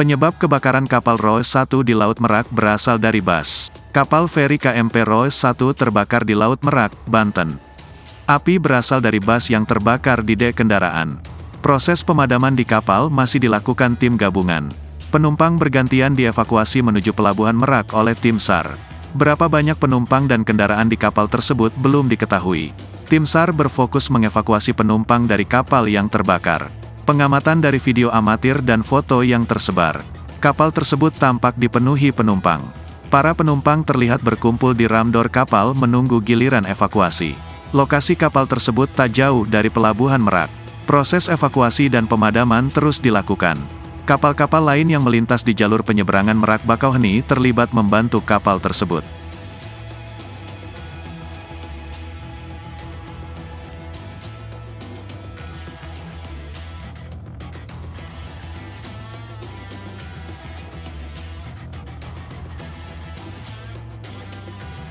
Penyebab kebakaran kapal Rose 1 di Laut Merak berasal dari bas. Kapal feri KMP Rose 1 terbakar di Laut Merak, Banten. Api berasal dari bas yang terbakar di dek kendaraan. Proses pemadaman di kapal masih dilakukan tim gabungan. Penumpang bergantian dievakuasi menuju Pelabuhan Merak oleh tim SAR. Berapa banyak penumpang dan kendaraan di kapal tersebut belum diketahui. Tim SAR berfokus mengevakuasi penumpang dari kapal yang terbakar. Pengamatan dari video amatir dan foto yang tersebar. Kapal tersebut tampak dipenuhi penumpang. Para penumpang terlihat berkumpul di ramdor kapal menunggu giliran evakuasi. Lokasi kapal tersebut tak jauh dari Pelabuhan Merak. Proses evakuasi dan pemadaman terus dilakukan. Kapal-kapal lain yang melintas di jalur penyeberangan Merak Bakauheni terlibat membantu kapal tersebut.